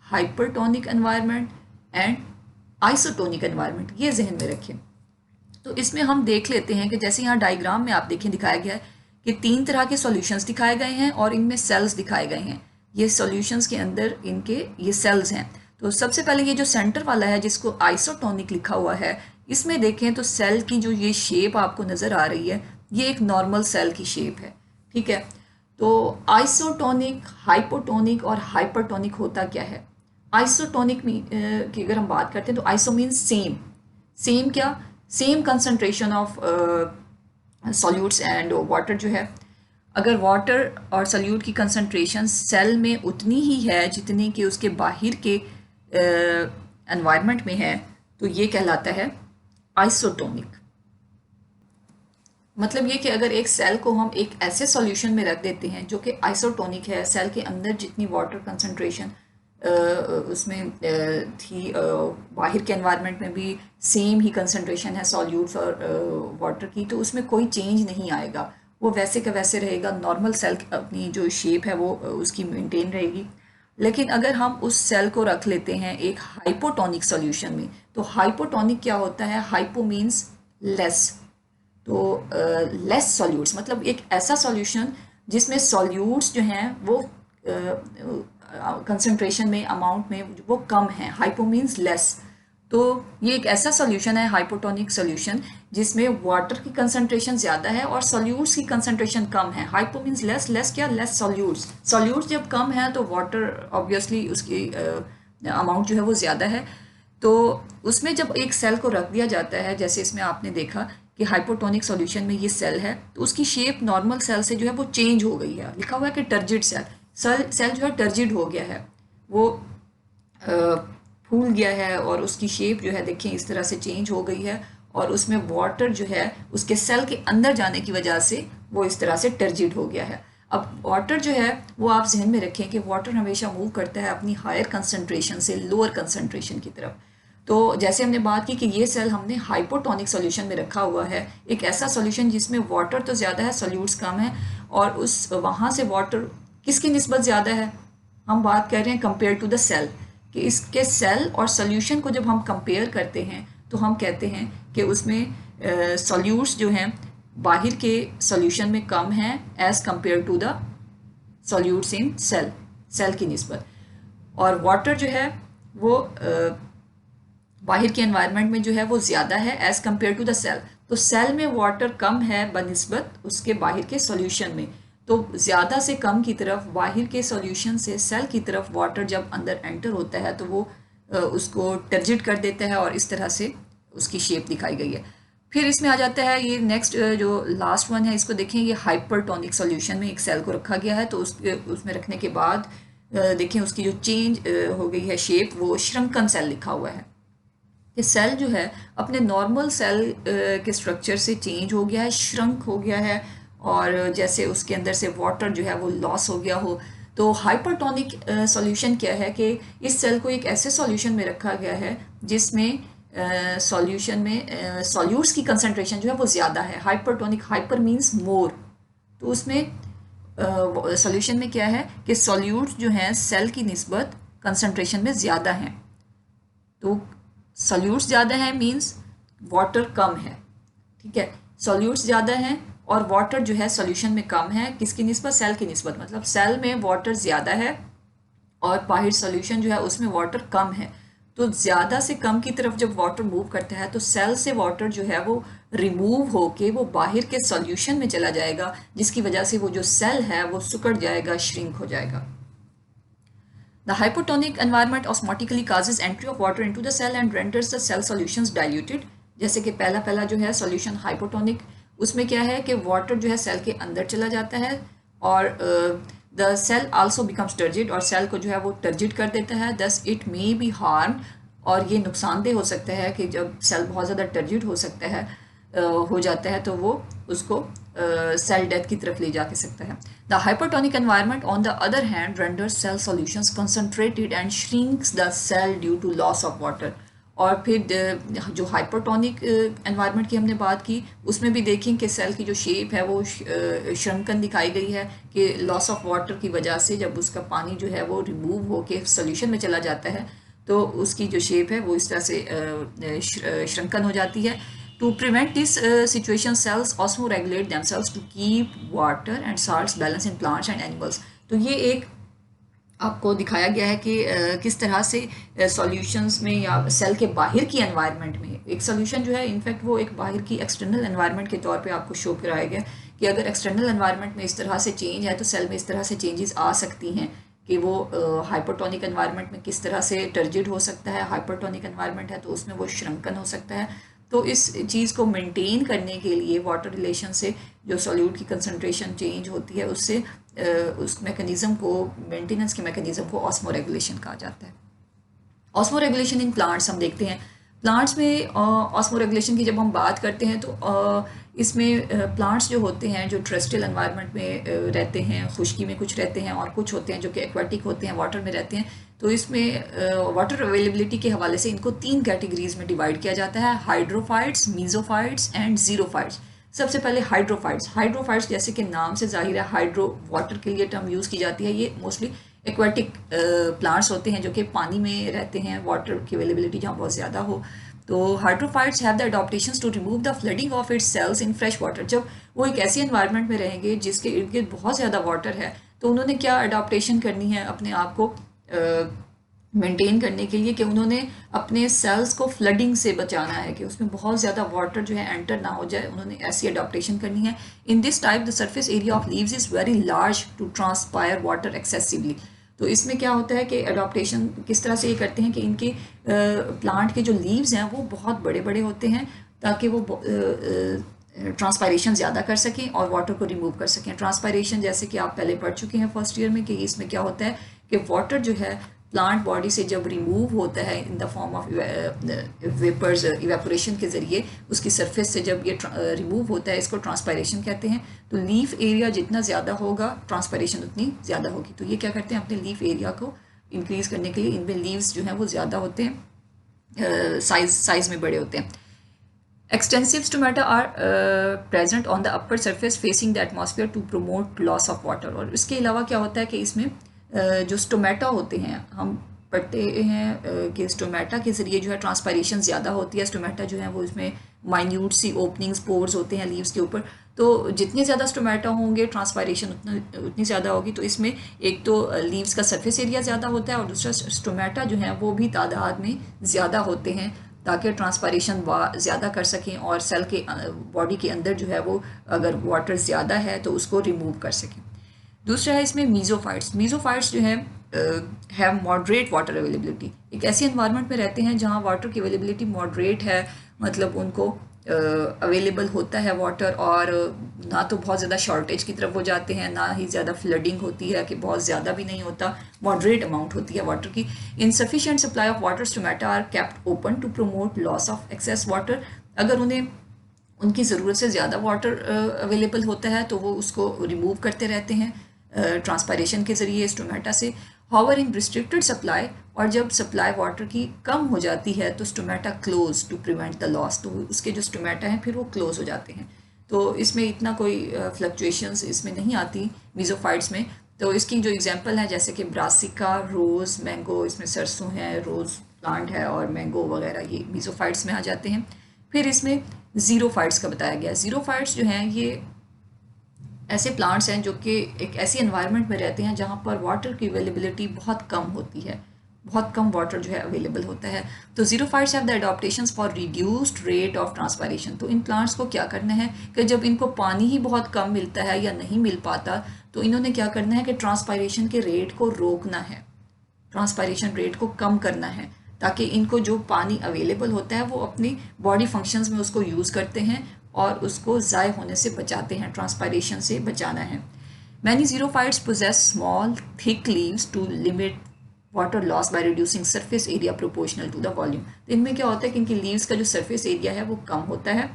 hypertonic environment and isotonic environment, ये जहन में रखें। तो इसमें हम देख लेते हैं कि जैसे यहाँ डायग्राम में आप देखें दिखाया गया है कि तीन तरह के सॉल्यूशंस दिखाए गए हैं और इनमें सेल्स दिखाए गए हैं। ये सॉल्यूशंस के अंदर इनके ये सेल्स हैं। तो सबसे पहले ये जो सेंटर वाला है जिसको आइसोटोनिक लिखा हुआ है, इसमें देखें तो सेल की जो ये शेप आपको नज़र आ रही है, ये एक नॉर्मल सेल की शेप है, ठीक है। तो आइसोटोनिक, हाइपोटोनिक और हाइपरटोनिक होता क्या है? आइसोटोनिक में की अगर हम बात करते हैं तो आइसो मीन्स सेम, सेम क्या? Same concentration of solutes and water जो है। अगर वाटर और सॉल्यूट की कंसंट्रेशन सेल में उतनी ही है जितनी कि उसके बाहर के एनवायरनमेंट में है, तो ये कहलाता है आइसोटोनिक। मतलब ये कि अगर एक सेल को हम एक ऐसे सॉल्यूशन में रख देते हैं जो कि आइसोटोनिक है, सेल के अंदर जितनी वाटर कंसंट्रेशन उसमें थी, बाहर के एनवायरनमेंट में भी सेम ही कंसंट्रेशन है सॉल्यूट्स और वाटर की, तो उसमें कोई चेंज नहीं आएगा, वो वैसे का वैसे रहेगा। नॉर्मल सेल अपनी जो शेप है वो उसकी मेंटेन रहेगी। लेकिन अगर हम उस सेल को रख लेते हैं एक हाइपोटोनिक सॉल्यूशन में, तो हाइपोटोनिक क्या होता है? हाइपो मीन्स लेस, तो लेस सॉल्यूट्स, मतलब एक ऐसा सॉल्यूशन जिसमें सॉल्यूट्स जो हैं वो कंसंट्रेशन में, अमाउंट में वो कम है। हाइपो मीन्स लेस, तो ये एक ऐसा सॉल्यूशन है हाइपोटोनिक सॉल्यूशन जिसमें वाटर की कंसंट्रेशन ज़्यादा है और सॉल्यूट्स की कंसंट्रेशन कम है। हाइपो मीन्स लेस, लेस क्या? Less solutes. सॉल्यूट्स जब कम है तो वाटर ऑब्वियसली उसकी अमाउंट जो है वो ज़्यादा है। तो उसमें जब एक सेल को रख दिया जाता है, जैसे इसमें आपने देखा कि हाइपोटोनिक सॉल्यूशन में ये सेल है, तो उसकी शेप नॉर्मल सेल से जो है वो चेंज हो गई है। लिखा हुआ है कि टर्जिड सेल जो है टर्जिड हो गया है, वो फूल गया है और उसकी शेप जो है देखें इस तरह से चेंज हो गई है, और उसमें वाटर जो है उसके सेल के अंदर जाने की वजह से वो इस तरह से टर्जिड हो गया है। अब वाटर जो है वो आप जहन में रखें कि वाटर हमेशा मूव करता है अपनी हायर कंसंट्रेशन से लोअर कंसंट्रेशन की तरफ। तो जैसे हमने बात की कि ये सेल हमने हाइपोटोनिक सॉल्यूशन में रखा हुआ है, एक ऐसा सॉल्यूशन जिसमें वाटर तो ज़्यादा है, सॉल्यूट्स कम है, और उस वहाँ से वाटर किसकी निस्बत ज़्यादा है? हम बात कर रहे हैं कंपेयर टू द सेल, कि इसके सेल और सॉल्यूशन को जब हम कंपेयर करते हैं तो हम कहते हैं कि उसमें सॉल्यूट्स जो हैं बाहर के सॉल्यूशन में कम है as compare to the solutes in cell की निस्बत। और वाटर जो है वो बाहर के एनवायरनमेंट में जो है वो ज़्यादा है as compare to the cell. तो सेल में वाटर कम है बनिस्बत उसके बाहर के सॉल्यूशन में। तो ज़्यादा से कम की तरफ बाहर के सॉल्यूशन से सेल की तरफ वाटर जब अंदर एंटर होता है तो वो उसको टर्जिट कर देता है और इस तरह से उसकी शेप दिखाई गई है। फिर इसमें आ जाता है ये नेक्स्ट जो लास्ट वन है, इसको देखें, ये हाइपरटोनिक सॉल्यूशन में एक सेल को रखा गया है। तो उसमें रखने के बाद देखें उसकी जो चेंज हो गई है शेप, वो श्रंकन सेल लिखा हुआ है कि सेल जो है अपने नॉर्मल सेल के स्ट्रक्चर से चेंज हो गया है, श्रंक हो गया है, और जैसे उसके अंदर से वाटर जो है वो लॉस हो गया हो। तो हाइपरटोनिक सॉल्यूशन क्या है कि इस सेल को एक ऐसे सॉल्यूशन में रखा गया है जिसमें सॉल्यूशन में सॉल्यूट्स की कंसंट्रेशन जो है वो ज़्यादा है। हाइपरटोनिक, हाइपर मीन्स मोर, तो उसमें सॉल्यूशन में क्या है कि सॉल्यूट्स जो हैं सेल की निस्बत कंसंट्रेशन में ज़्यादा हैं। तो सॉल्यूट्स ज़्यादा है मीन्स वाटर कम है, ठीक है। सॉल्यूट्स ज़्यादा हैं और वाटर जो है सॉल्यूशन में कम है, किसकी निस्बत? सेल की निस्बत। मतलब सेल में वाटर ज़्यादा है और बाहर सॉल्यूशन जो है उसमें वाटर कम है। तो ज़्यादा से कम की तरफ जब वाटर मूव करता है तो सेल से वाटर जो है वो रिमूव होके वो बाहर के सॉल्यूशन में चला जाएगा, जिसकी वजह से वो जो सेल है वो सिकुड़ जाएगा, श्रिंक हो जाएगा। The hypotonic environment osmotically causes entry of water into the cell and renders the cell solutions diluted। जैसे कि पहला जो है सॉल्यूशन हाइपोटोनिक, उसमें क्या है कि वाटर जो है सेल के अंदर चला जाता है और the cell also becomes turgid, और सेल को जो है वो टर्जिड कर देता है। Thus it may B harm, और ये नुकसानदेह हो सकता है कि जब सेल बहुत ज़्यादा टर्जिड हो सकता है हो जाता है तो वो उसको सेल डेथ की तरफ ले जा सकता है। The hypertonic environment on the other hand renders cell solutions concentrated and shrinks the cell due to loss of water. और फिर जो हाइपरटोनिक एनवायरनमेंट की हमने बात की, उसमें भी देखें कि सेल की जो शेप है वो श्रंकन दिखाई गई है कि लॉस ऑफ वाटर की वजह से जब उसका पानी जो है वो रिमूव होके सॉल्यूशन में चला जाता है तो उसकी जो शेप है वो इस तरह से श्रंकन हो जाती है। To prevent this situation, cells osmoregulate themselves to keep water and salts balance in plants and animals। तो ये एक आपको दिखाया गया है कि किस तरह से सॉल्यूशंस में या सेल के बाहर की एनवायरनमेंट में एक सॉल्यूशन जो है, इनफैक्ट वो एक बाहर की एक्सटर्नल एनवायरनमेंट के तौर पे आपको शो कराया गया कि अगर एक्सटर्नल एनवायरनमेंट में इस तरह से चेंज है तो सेल में इस तरह से चेंजेस आ सकती हैं कि वो हाइपरटोनिक एनवायरनमेंट में किस तरह से टर्जिड हो सकता है। हाइपरटोनिक एनवायरनमेंट है तो उसमें वो श्रंकन हो सकता है। तो इस चीज़ को मेंटेन करने के लिए वाटर रिलेशन से जो सॉल्यूट की कंसंट्रेशन चेंज होती है उससे उस मैकेनिज़्म को, मेंटेनेंस के मैकेनिज़्म को ऑस्मोरेगुलेशन कहा जाता है। ऑस्मोरेगुलेशन इन प्लांट्स हम देखते हैं। प्लांट्स में ऑस्मोरेगुलेशन की जब हम बात करते हैं तो इसमें प्लांट्स जो होते हैं जो टेरेस्ट्रियल एनवायरनमेंट में रहते हैं, खुश्की में कुछ रहते हैं और कुछ होते हैं जो कि एक्वाटिक होते हैं, वाटर में रहते हैं। तो इसमें वाटर अवेलेबिलिटी के हवाले से इनको 3 कैटेगरीज में डिवाइड किया जाता है, हाइड्रोफाइट्स, मीजोफाइट्स एंड जीरोफाइट्स। सबसे पहले हाइड्रोफाइट्स। हाइड्रोफाइट्स जैसे कि नाम से जाहिर है हाइड्रो वाटर के लिए टर्म यूज़ की जाती है। ये मोस्टली एक्वाटिक प्लांट्स होते हैं जो कि पानी में रहते हैं, वाटर की अवेलेबिलिटी जहाँ बहुत ज़्यादा हो। तो hydrophytes have the adaptations to remove the flooding of its cells in fresh water. जब वो एक ऐसी एनवायरनमेंट में रहेंगे जिसके इर्द गिर्द बहुत ज़्यादा वाटर है तो उन्होंने क्या अडॉप्टेशन करनी है अपने आप को मेंटेन करने के लिए कि उन्होंने अपने सेल्स को फ्लडिंग से बचाना है कि उसमें बहुत ज़्यादा वाटर जो है एंटर ना हो जाए। उन्होंने ऐसी अडॉप्टेशन करनी है। In this type the surface area of leaves is very large to transpire water excessively. तो इसमें क्या होता है कि अडॉप्टेशन किस तरह से ये करते हैं कि इनके प्लांट के जो लीव्स हैं वो बहुत बड़े बड़े होते हैं ताकि वो ट्रांसपायरेशन ज़्यादा कर सकें और वाटर को रिमूव कर सकें। ट्रांसपायरेशन जैसे कि आप पहले पढ़ चुके हैं फर्स्ट ईयर में कि इसमें क्या होता है कि वाटर जो है प्लांट बॉडी से जब रिमूव होता है in the form of vapours, evaporation के ज़रिए उसकी सरफेस से जब ये रिमूव होता है, इसको ट्रांसपायरेशन कहते हैं। तो लीफ एरिया जितना ज़्यादा होगा ट्रांसपायरेशन उतनी ज़्यादा होगी। तो ये क्या करते हैं अपने लीफ एरिया को इंक्रीज़ करने के लिए इनमें लीव्स जो हैं वो ज़्यादा होते हैं, साइज में बड़े होते हैं। Extensive stomata are present on the upper surface facing the atmosphere to promote loss of water. और इसके अलावा क्या होता है कि इसमें जो स्टोमेटा होते हैं, हम पढ़ते हैं कि स्टोमेटा के ज़रिए जो है ट्रांसपायरेशन ज़्यादा होती है। स्टोमेटा जो है वो इसमें माइन्यूट सी ओपनिंग्स पोर्स होते हैं लीव्स के ऊपर, तो जितने ज़्यादा स्टोमेटा होंगे ट्रांसपायरेशन उतनी ज़्यादा होगी। तो इसमें एक तो लीव्स का सरफेस एरिया ज़्यादा होता है और दूसरा स्टोमेटा जो है वो भी तादाद में ज़्यादा होते हैं ताकि ट्रांसपायरेशन ज़्यादा कर सकें और सेल के बॉडी के अंदर जो है वो अगर वाटर ज़्यादा है तो उसको रिमूव कर सकें। दूसरा है इसमें मीज़ोफाइट्स। मीज़ोफाइट्स जो है मॉडरेट वाटर अवेलेबिलिटी, एक ऐसी एनवायरनमेंट में रहते हैं जहाँ वाटर की अवेलेबिलिटी मॉडरेट है, मतलब उनको अवेलेबल होता है वाटर, और ना तो बहुत ज़्यादा शॉर्टेज की तरफ वो जाते हैं, ना ही ज़्यादा फ्लडिंग होती है कि बहुत ज़्यादा भी नहीं होता, मॉडरेट अमाउंट होती है वाटर की। Insufficient supply of water stomata are kept open to promote loss of excess water. अगर उन्हें उनकी ज़रूरत से ज़्यादा वाटर अवेलेबल होता है तो वो उसको रिमूव करते रहते हैं ट्रांसपायरेशन के ज़रिए स्टोमेटा से। हावर इन रिस्ट्रिक्टेड सप्लाई, और जब सप्लाई वाटर की कम हो जाती है तो stomata close to prevent the loss, तो उसके जो स्टोमेटा हैं फिर वो क्लोज हो जाते हैं। तो इसमें इतना कोई फ्लक्चुएशंस इसमें नहीं आती मीज़ोफाइट्स में। तो इसकी जो एग्जांपल है जैसे कि ब्रासिका, रोज़, मैंगो, इसमें सरसों है, रोज़ प्लांट है और मैंगो वगैरह, ये मीज़ोफाइट्स में आ जाते हैं। फिर इसमें ज़ीरोफाइट्स का बताया गया। ज़ीरोफाइट्स जो हैं ये ऐसे प्लांट्स हैं जो कि एक ऐसी एनवायरनमेंट में रहते हैं जहाँ पर वाटर की अवेलेबिलिटी बहुत कम होती है, बहुत कम वाटर जो है अवेलेबल होता है। तो xerophytes have the adaptations for reduced rate of transpiration. तो इन प्लांट्स को क्या करना है कि जब इनको पानी ही बहुत कम मिलता है या नहीं मिल पाता तो इन्होंने क्या करना है कि ट्रांसपायरेशन के रेट को रोकना है, ट्रांसपायरेशन रेट को कम करना है, ताकि इनको जो पानी अवेलेबल होता है वो अपनी बॉडी फंक्शंस में उसको यूज़ करते हैं और उसको ज़ाय होने से बचाते हैं, ट्रांसपायरेशन से बचाना है। Many xerophytes possess small thick leaves to limit water loss by reducing surface area proportional to the volume. तो इनमें क्या होता है कि इनकी लीव्स का जो सरफेस एरिया है वो कम होता है।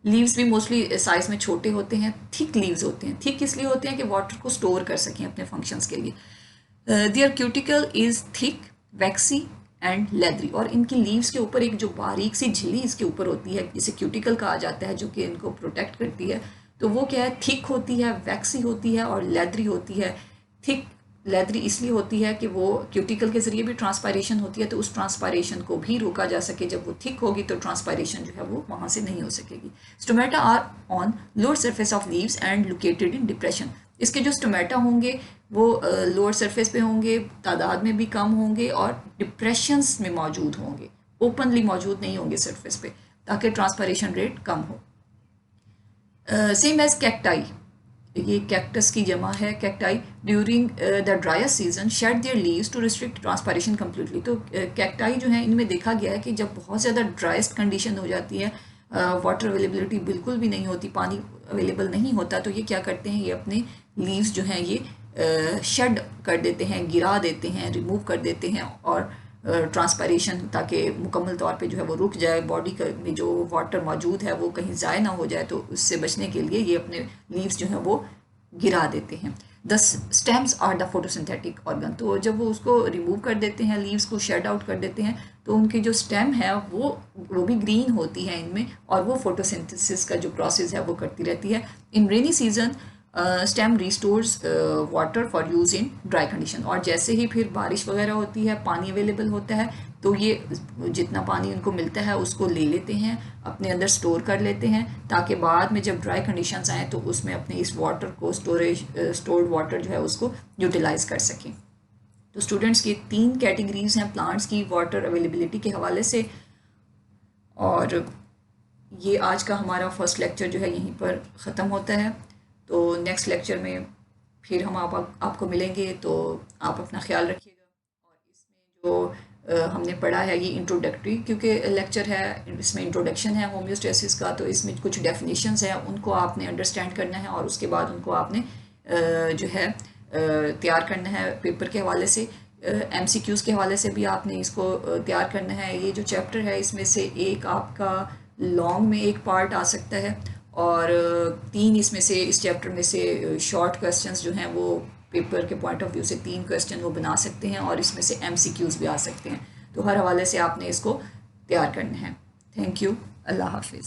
लीव्स भी मोस्टली साइज में छोटे होते हैं, थिक लीव्स होते हैं। थिक इसलिए होते हैं कि वाटर को स्टोर कर सकें अपने फंक्शंस के लिए। Their cuticle is thick, waxy and leathery, और इनकी लीव्स के ऊपर एक जो बारीक सी झिल्ली इसके ऊपर होती है जिसे क्यूटिकल कहा जाता है, जो कि इनको प्रोटेक्ट करती है। तो वो क्या है, थिक होती है, वैक्सी होती है और लेदरी होती है। थिक लेदरी इसलिए होती है कि वो क्यूटिकल के ज़रिए भी ट्रांसपायरेशन होती है, तो उस ट्रांसपायरेशन को भी रोका जा सके। जब वो थिक होगी तो ट्रांसपायरेशन जो है वो वहाँ से नहीं हो सकेगी। Stomata are on lower surface of leaves and located in depression. इसके जो स्टोमेटा होंगे वो लोअर सरफेस पे होंगे, तादाद में भी कम होंगे और डिप्रेशंस में मौजूद होंगे, ओपनली मौजूद नहीं होंगे सरफेस पे, ताकि ट्रांसपायरेशन रेट कम हो। सेम एज कैक्टाई, ये कैक्टस की जमा है cacti, during the drier season shed their leaves to restrict transpiration completely. तो कैक्टाई जो है इनमें देखा गया है कि जब बहुत ज़्यादा ड्राइस्ट कंडीशन हो जाती है, वाटर अवेलेबिलिटी बिल्कुल भी नहीं होती, पानी अवेलेबल नहीं होता, तो ये क्या करते हैं, ये अपने लीव्स जो हैं ये शेड कर देते हैं, गिरा देते हैं, रिमूव कर देते हैं, और ट्रांसपायरेशन ताकि मुकम्मल तौर पे जो है वो रुक जाए, बॉडी में जो वाटर मौजूद है वो कहीं ज़ाय ना हो जाए, तो उससे बचने के लिए ये अपने लीव्स जो हैं वो गिरा देते हैं। The stems are the photosynthetic organ. तो जब वो उसको रिमूव कर देते हैं, लीव्स को शेड आउट कर देते हैं, तो उनकी जो स्टेम है वो भी ग्रीन होती है इनमें, और वो फोटोसिंथेसिस का जो प्रोसेस है वो करती रहती है। In rainy season stem restores water for use in dry condition, और जैसे ही फिर बारिश वगैरह होती है, पानी अवेलेबल होता है, तो ये जितना पानी उनको मिलता है उसको ले लेते हैं, अपने अंदर स्टोर कर लेते हैं, ताकि बाद में जब ड्राई कंडीशंस आएँ तो उसमें अपने इस वाटर को स्टोर्ड वाटर जो है उसको यूटिलाइज कर सकें। तो स्टूडेंट्स की 3 कैटेगरीज हैं प्लांट्स की वाटर अवेलेबिलिटी के हवाले से, और ये आज का हमारा फर्स्ट लेक्चर जो है यहीं पर ख़त्म होता है। तो नेक्स्ट लेक्चर में फिर हम आपको मिलेंगे, तो आप अपना ख्याल रखिएगा। और इसमें जो हमने पढ़ा है ये इंट्रोडक्टरी क्योंकि लेक्चर है, इसमें इंट्रोडक्शन है होम्योस्टेसिस का, तो इसमें कुछ डेफिनेशंस हैं उनको आपने अंडरस्टैंड करना है, और उसके बाद उनको आपने जो है तैयार करना है पेपर के हवाले से। MCQs के हवाले से भी आपने इसको तैयार करना है। ये जो चैप्टर है इसमें से एक आपका लॉन्ग में एक पार्ट आ सकता है, और 3 इसमें से, इस चैप्टर में से शॉर्ट क्वेश्चंस जो हैं वो पेपर के पॉइंट ऑफ व्यू से 3 क्वेश्चन वो बना सकते हैं, और इसमें से MCQs भी आ सकते हैं। तो हर हवाले से आपने इसको तैयार करना है। थैंक यू, अल्लाह हाफिज़।